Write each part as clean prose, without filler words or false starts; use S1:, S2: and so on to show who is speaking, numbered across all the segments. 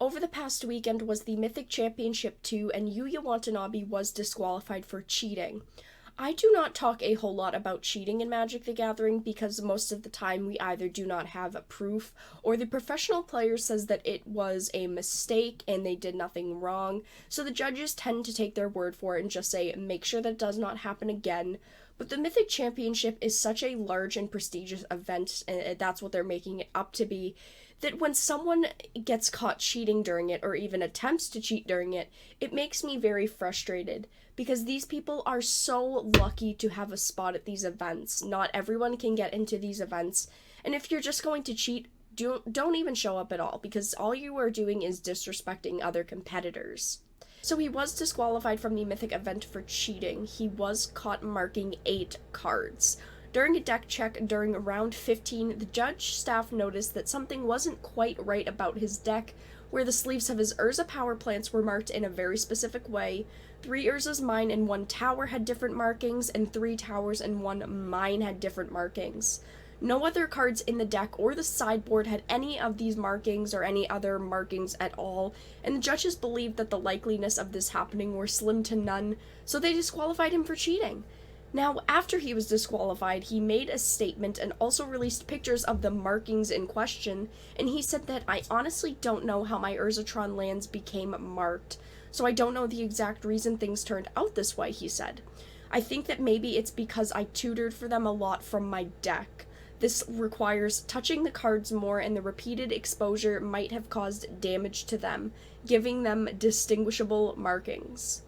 S1: Over the past weekend was the Mythic Championship 2, and Yuuya Watanabe was disqualified for cheating. I do not talk a whole lot about cheating in Magic the Gathering because most of the time we either do not have proof or the professional player says that it was a mistake and they did nothing wrong, so the judges tend to take their word for it and just say, make sure that it does not happen again. But the Mythic Championship is such a large and prestigious event, and that's what they're making it up to be, that when someone gets caught cheating during it, or even attempts to cheat during it, it makes me very frustrated, because these people are so lucky to have a spot at these events. Not everyone can get into these events, and if you're just going to cheat, don't even show up at all, because all you are doing is disrespecting other competitors. So he was disqualified from the Mythic event for cheating. He was caught marking 8 cards. During a deck check during round 15, the judge staff noticed that something wasn't quite right about his deck, where the sleeves of his Urza power plants were marked in a very specific way. 3 Urza's Mine and 1 tower had different markings, and 3 towers and 1 mine had different markings. No other cards in the deck or the sideboard had any of these markings or any other markings at all, and the judges believed that the likeliness of this happening were slim to none, so they disqualified him for cheating. Now, after he was disqualified, he made a statement and also released pictures of the markings in question, and he said that, I honestly don't know how my Urzatron lands became marked, so I don't know the exact reason things turned out this way, he said. I think that maybe it's because I tutored for them a lot from my deck. This requires touching the cards more, and the repeated exposure might have caused damage to them, giving them distinguishable markings.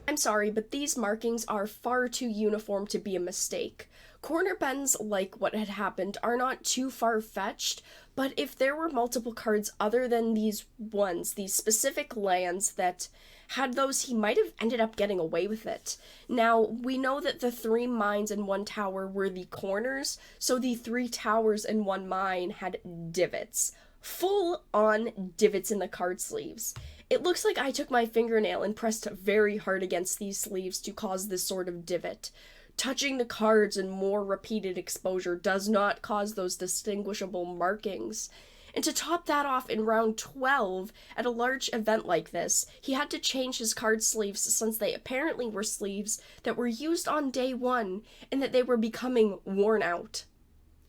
S1: I'm sorry, but these markings are far too uniform to be a mistake. Corner bends like what had happened are not too far-fetched, but if there were multiple cards other than these ones, these specific lands that had those, he might have ended up getting away with it. Now, we know that the 3 mines and 1 tower were the corners, so the 3 towers and 1 mine had divots. Full-on divots in the card sleeves. It looks like I took my fingernail and pressed very hard against these sleeves to cause this sort of divot. Touching the cards and more repeated exposure does not cause those distinguishable markings. And to top that off, in round 12, at a large event like this, he had to change his card sleeves since they apparently were sleeves that were used on day 1 and that they were becoming worn out.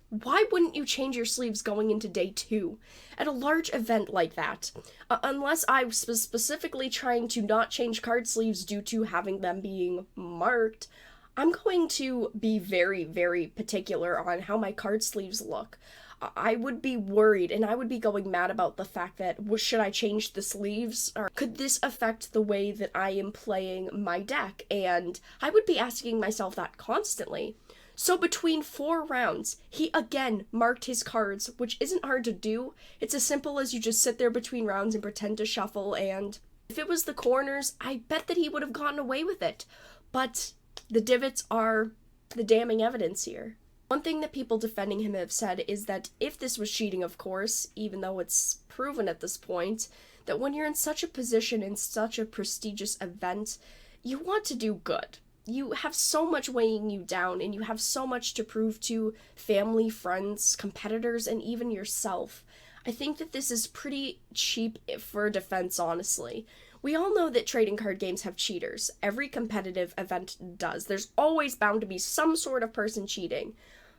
S1: Why wouldn't you change your sleeves going into day 2 at a large event like that? Unless I was specifically trying to not change card sleeves due to having them being marked, I'm going to be very, very particular on how my card sleeves look. I would be worried, and I would be going mad about the fact that, should I change the sleeves? Or could this affect the way that I am playing my deck? And I would be asking myself that constantly. So between 4 rounds, he again marked his cards, which isn't hard to do. It's as simple as you just sit there between rounds and pretend to shuffle, and if it was the corners, I bet that he would have gotten away with it. But the divots are the damning evidence here. One thing that people defending him have said is that if this was cheating, of course, even though it's proven at this point, that when you're in such a position in such a prestigious event, you want to do good. You have so much weighing you down, and you have so much to prove to family, friends, competitors, and even yourself. I think that this is pretty cheap for defense, honestly. We all know that trading card games have cheaters. Every competitive event does. There's always bound to be some sort of person cheating.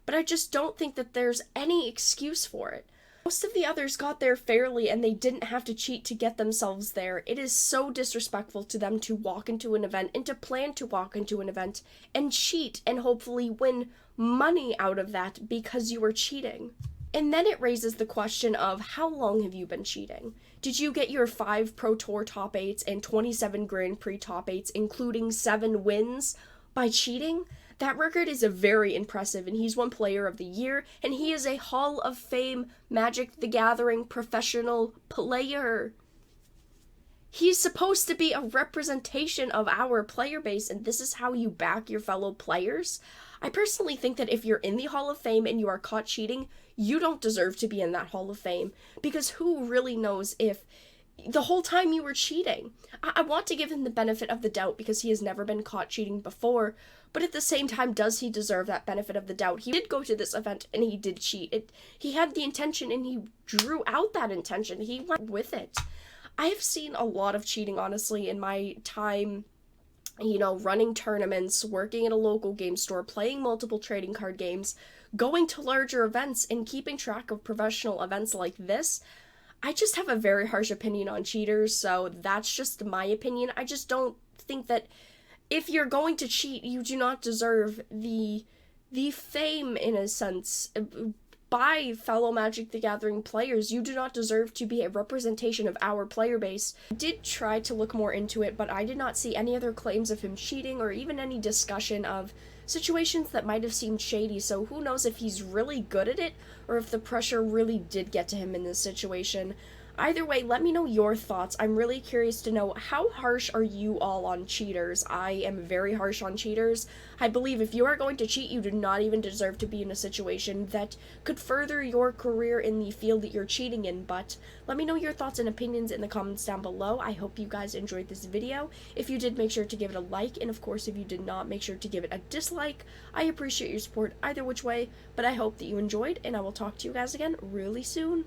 S1: But I just don't think that there's any excuse for it. Most of the others got there fairly, and they didn't have to cheat to get themselves there. It is so disrespectful to them to walk into an event and to plan to walk into an event and cheat and hopefully win money out of that because you were cheating. And then it raises the question of, how long have you been cheating? Did you get your 5 Pro Tour top 8s and 27 Grand Prix top 8s, including 7 wins, by cheating? That record is very impressive, and he's won Player of the Year, and he is a Hall of Fame Magic the Gathering professional player. He's supposed to be a representation of our player base, and this is how you back your fellow players? I personally think that if you're in the Hall of Fame and you are caught cheating, you don't deserve to be in that Hall of Fame, because who really knows if the whole time you were cheating? I want to give him the benefit of the doubt because he has never been caught cheating before, but at the same time, does he deserve that benefit of the doubt? He did go to this event and he did cheat. He had the intention and he drew out that intention. He went with it. I have seen a lot of cheating, honestly, in my time, running tournaments, working at a local game store, playing multiple trading card games, going to larger events, and keeping track of professional events like this. I just have a very harsh opinion on cheaters, so that's just my opinion. I just don't think that if you're going to cheat, you do not deserve the fame, in a sense, by fellow Magic the Gathering players. You do not deserve to be a representation of our player base. I did try to look more into it, but I did not see any other claims of him cheating or even any discussion of situations that might have seemed shady, so who knows if he's really good at it or if the pressure really did get to him in this situation. Either way, let me know your thoughts. I'm really curious to know, how harsh are you all on cheaters? I am very harsh on cheaters. I believe if you are going to cheat, you do not even deserve to be in a situation that could further your career in the field that you're cheating in. But let me know your thoughts and opinions in the comments down below. I hope you guys enjoyed this video. If you did, make sure to give it a like, and of course, if you did not, make sure to give it a dislike. I appreciate your support either which way, but I hope that you enjoyed, and I will talk to you guys again really soon.